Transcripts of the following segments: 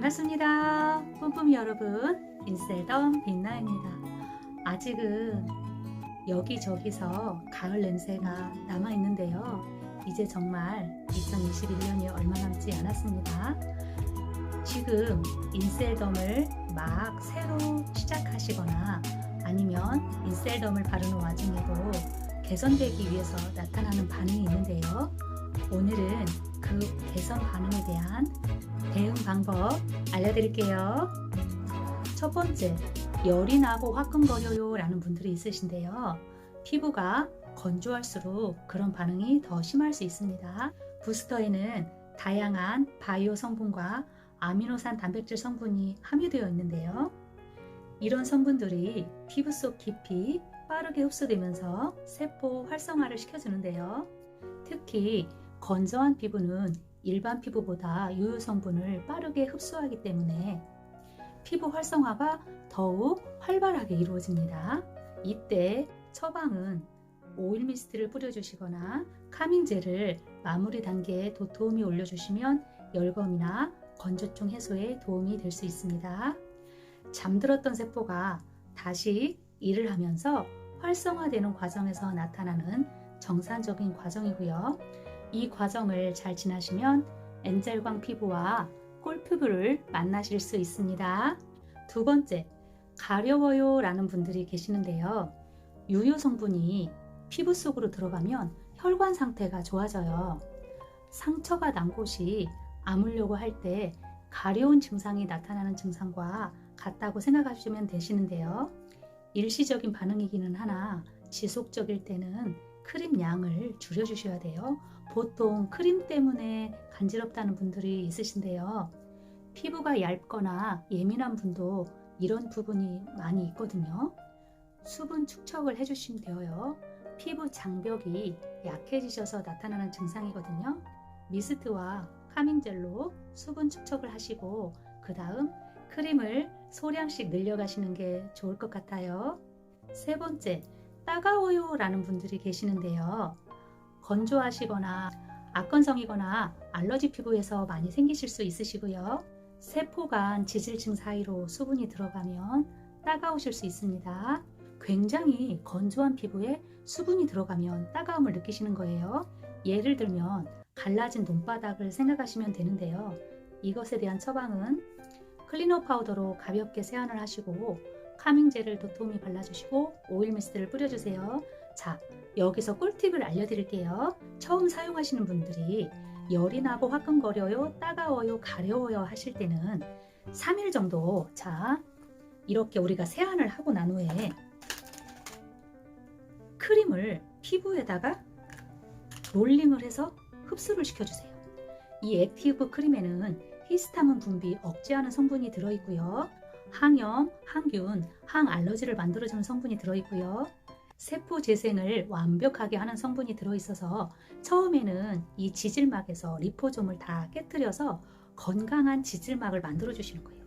반갑습니다. 뿜뿜이 여러분, 인셀덤 빛나입니다. 아직은 여기저기서 가을 냄새가 남아있는데요. 이제 정말 2021년이 얼마 남지 않았습니다. 지금 인셀덤을 막 새로 시작하시거나 아니면 인셀덤을 바르는 와중에도 개선되기 위해서 나타나는 반응이 있는데요. 오늘은 그 개선 반응에 대한 대응 방법 알려드릴게요. 첫 번째, 열이 나고 화끈거려요 라는 분들이 있으신데요. 피부가 건조할수록 그런 반응이 더 심할 수 있습니다. 부스터에는 다양한 바이오 성분과 아미노산 단백질 성분이 함유되어 있는데요. 이런 성분들이 피부 속 깊이 빠르게 흡수되면서 세포 활성화를 시켜주는데요. 특히 건조한 피부는 일반 피부보다 유효 성분을 빠르게 흡수하기 때문에 피부 활성화가 더욱 활발하게 이루어집니다. 이때 처방은 오일 미스트를 뿌려주시거나 카밍젤을 마무리 단계에 도톰히 올려주시면 열검이나 건조증 해소에 도움이 될 수 있습니다. 잠들었던 세포가 다시 일을 하면서 활성화되는 과정에서 나타나는 정상적인 과정이고요. 이 과정을 잘 지나시면 엔젤광 피부와 꿀피부를 만나실 수 있습니다. 두 번째, 가려워요 라는 분들이 계시는데요. 유효 성분이 피부 속으로 들어가면 혈관 상태가 좋아져요. 상처가 난 곳이 아물려고 할 때 가려운 증상이 나타나는 증상과 같다고 생각하시면 되시는데요. 일시적인 반응이기는 하나 지속적일 때는 크림 양을 줄여주셔야 돼요. 보통 크림 때문에 간지럽다는 분들이 있으신데요. 피부가 얇거나 예민한 분도 이런 부분이 많이 있거든요. 수분 축적을 해주시면 돼요. 피부 장벽이 약해지셔서 나타나는 증상이거든요. 미스트와 카밍젤로 수분 축적을 하시고 그 다음 크림을 소량씩 늘려가시는 게 좋을 것 같아요. 세 번째, 따가워요 라는 분들이 계시는데요. 건조하시거나 악건성이거나 알러지 피부에서 많이 생기실 수 있으시고요. 세포 간 지질층 사이로 수분이 들어가면 따가우실 수 있습니다. 굉장히 건조한 피부에 수분이 들어가면 따가움을 느끼시는 거예요. 예를 들면 갈라진 눈바닥을 생각하시면 되는데요. 이것에 대한 처방은 클리너 파우더로 가볍게 세안을 하시고 카밍젤을 도톰히 발라주시고 오일 미스트를 뿌려주세요. 자, 여기서 꿀팁을 알려드릴게요. 처음 사용하시는 분들이 열이 나고 화끈거려요, 따가워요, 가려워요 하실 때는 3일 정도, 자, 이렇게 우리가 세안을 하고 난 후에 크림을 피부에다가 롤링을 해서 흡수를 시켜주세요. 이 액티브 크림에는 히스타민 분비 억제하는 성분이 들어있고요. 항염, 항균, 항알러지를 만들어주는 성분이 들어있고요. 세포 재생을 완벽하게 하는 성분이 들어있어서 처음에는 이 지질막에서 리포좀을 다 깨뜨려서 건강한 지질막을 만들어주시는 거예요.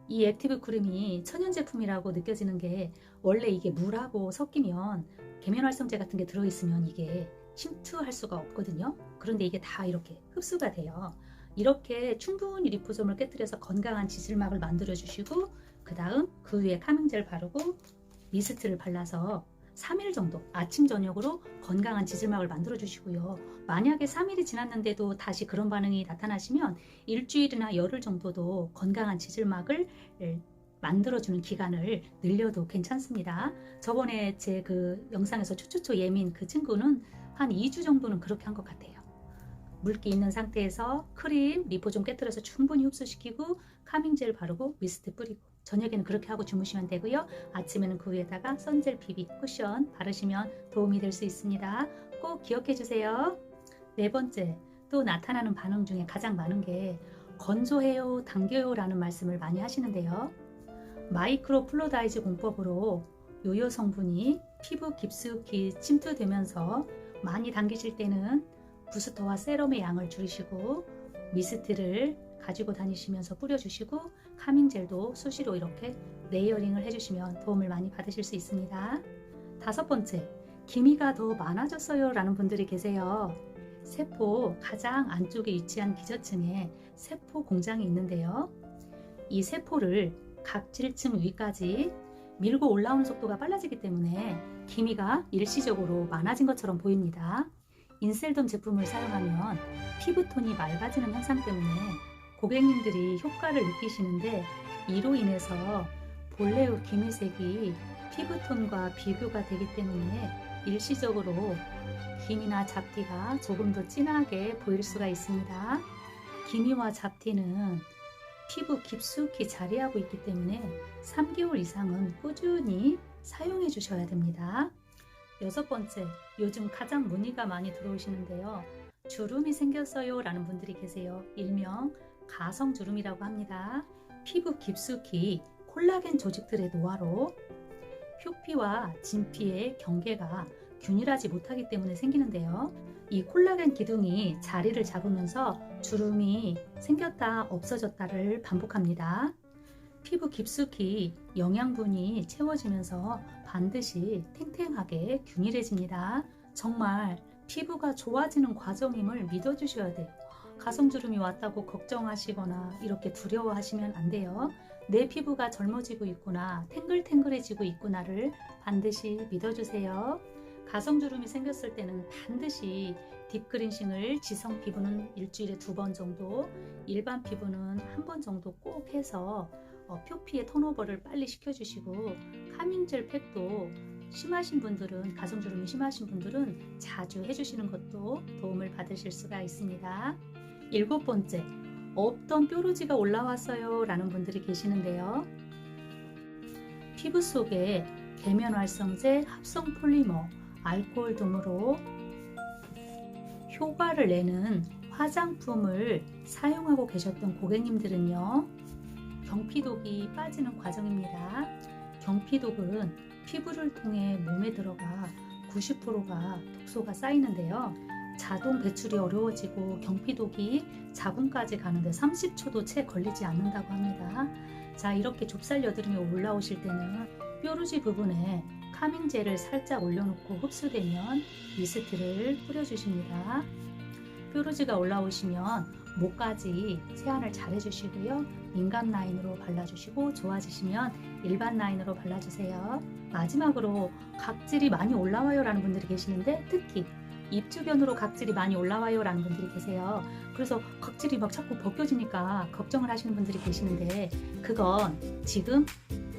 이 액티브 크림이 천연 제품이라고 느껴지는 게 원래 이게 물하고 섞이면 계면활성제 같은 게 들어있으면 이게 침투할 수가 없거든요. 그런데 이게 다 이렇게 흡수가 돼요. 이렇게 충분히 리포좀을 깨뜨려서 건강한 지질막을 만들어 주시고 그 다음 그 위에 카밍젤 바르고 미스트를 발라서 3일 정도 아침 저녁으로 건강한 지질막을 만들어 주시고요. 만약에 3일이 지났는데도 다시 그런 반응이 나타나시면 일주일이나 열흘 정도도 건강한 지질막을 만들어주는 기간을 늘려도 괜찮습니다. 저번에 제 그 영상에서 초초초 예민 그 친구는 한 2주 정도는 그렇게 한 것 같아요. 물기 있는 상태에서 크림, 리포좀 깨뜨려서 충분히 흡수시키고 카밍젤 바르고 미스트 뿌리고 저녁에는 그렇게 하고 주무시면 되고요. 아침에는 그 위에다가 선젤 비비 쿠션 바르시면 도움이 될 수 있습니다. 꼭 기억해 주세요. 네 번째, 또 나타나는 반응 중에 가장 많은 게 건조해요, 당겨요 라는 말씀을 많이 하시는데요. 마이크로 플루이디즈 공법으로 요요 성분이 피부 깊숙이 침투되면서 많이 당기실 때는 부스터와 세럼의 양을 줄이시고 미스트를 가지고 다니시면서 뿌려주시고 카밍젤도 수시로 이렇게 레이어링을 해주시면 도움을 많이 받으실 수 있습니다. 다섯 번째, 기미가 더 많아졌어요 라는 분들이 계세요. 세포 가장 안쪽에 위치한 기저층에 세포 공장이 있는데요. 이 세포를 각질층 위까지 밀고 올라오는 속도가 빨라지기 때문에 기미가 일시적으로 많아진 것처럼 보입니다. 인셀덤 제품을 사용하면 피부톤이 맑아지는 현상 때문에 고객님들이 효과를 느끼시는데, 이로 인해서 본래의 기미색이 피부톤과 비교가 되기 때문에 일시적으로 기미나 잡티가 조금 더 진하게 보일 수가 있습니다. 기미와 잡티는 피부 깊숙이 자리하고 있기 때문에 3개월 이상은 꾸준히 사용해 주셔야 됩니다. 6번째, 요즘 가장 문의가 많이 들어오시는데요. 주름이 생겼어요 라는 분들이 계세요. 일명 가성주름이라고 합니다. 피부 깊숙이 콜라겐 조직들의 노화로 표피와 진피의 경계가 균일하지 못하기 때문에 생기는데요. 이 콜라겐 기둥이 자리를 잡으면서 주름이 생겼다 없어졌다를 반복합니다. 피부 깊숙이 영양분이 채워지면서 반드시 탱탱하게 균일해집니다. 정말 피부가 좋아지는 과정임을 믿어주셔야 돼요. 가성주름이 왔다고 걱정하시거나 이렇게 두려워하시면 안 돼요. 내 피부가 젊어지고 있구나, 탱글탱글해지고 있구나를 반드시 믿어주세요. 가성주름이 생겼을 때는 반드시 딥크린싱을 지성 피부는 일주일에 2번 정도, 일반 피부는 1번 정도 꼭 해서 표피의 턴오버를 빨리 시켜주시고, 카밍젤 팩도 심하신 분들은, 가성주름이 심하신 분들은 자주 해주시는 것도 도움을 받으실 수가 있습니다. 7번째, 없던 뾰루지가 올라왔어요 라는 분들이 계시는데요. 피부 속에 계면활성제, 합성 폴리머, 알코올 등으로 효과를 내는 화장품을 사용하고 계셨던 고객님들은요, 경피독이 빠지는 과정입니다. 경피독은 피부를 통해 몸에 들어가 90%가 독소가 쌓이는데요. 자동 배출이 어려워지고 경피독이 자궁까지 가는데 30초도 채 걸리지 않는다고 합니다. 자, 이렇게 좁쌀 여드름이 올라오실 때는 뾰루지 부분에 카밍젤을 살짝 올려놓고 흡수되면 미스트를 뿌려주십니다. 뾰루지가 올라오시면 목까지 세안을 잘 해주시고요. 민감 라인으로 발라주시고, 좋아지시면 일반 라인으로 발라주세요. 마지막으로 각질이 많이 올라와요 라는 분들이 계시는데, 특히 입 주변으로 각질이 많이 올라와요 라는 분들이 계세요. 그래서 각질이 막 자꾸 벗겨지니까 걱정을 하시는 분들이 계시는데, 그건 지금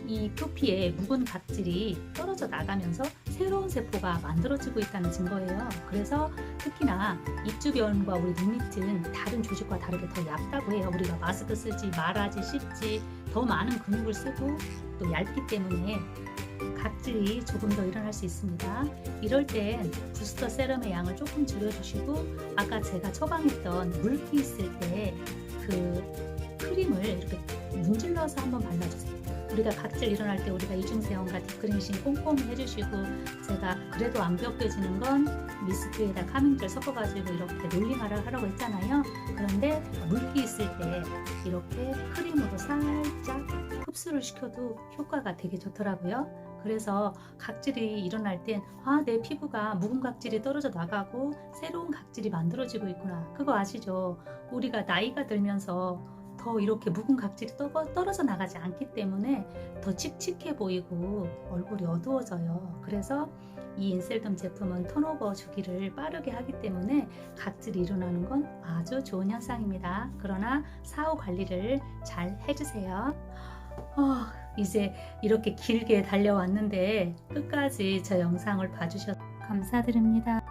이 표피에 묵은 각질이 떨어져 나가면서 새로운 세포가 만들어지고 있다는 증거예요. 그래서 특히나 입 주변과 우리 눈 밑은 다른 조직과 다르게 더 얇다고 해요. 우리가 마스크 쓰지, 말하지, 씹지 더 많은 근육을 쓰고 또 얇기 때문에 각질이 조금 더 일어날 수 있습니다. 이럴 땐 부스터 세럼의 양을 조금 줄여주시고, 아까 제가 처방했던 물기 있을 때 그 크림을 이렇게 문질러서 한번 발라주세요. 우리가 각질 일어날 때 우리가 이중세험과 딥크린싱 꼼꼼히 해주시고, 제가 그래도 안 벗겨지는 건 미스트에다 카밍젤 섞어가지고 이렇게 롤링하라 하라고 했잖아요. 그런데 물기 있을 때 이렇게 크림으로 살짝 흡수를 시켜도 효과가 되게 좋더라고요. 그래서 각질이 일어날 땐 내 피부가 묵은 각질이 떨어져 나가고 새로운 각질이 만들어지고 있구나, 그거 아시죠? 우리가 나이가 들면서 더 이렇게 묵은 각질이 떨어져 나가지 않기 때문에 더 칙칙해 보이고 얼굴이 어두워져요. 그래서 이 인셀덤 제품은 턴오버 주기를 빠르게 하기 때문에 각질이 일어나는 건 아주 좋은 현상입니다. 그러나 사후 관리를 잘 해주세요. 이제 이렇게 길게 달려왔는데 끝까지 저 영상을 봐주셔서 감사드립니다.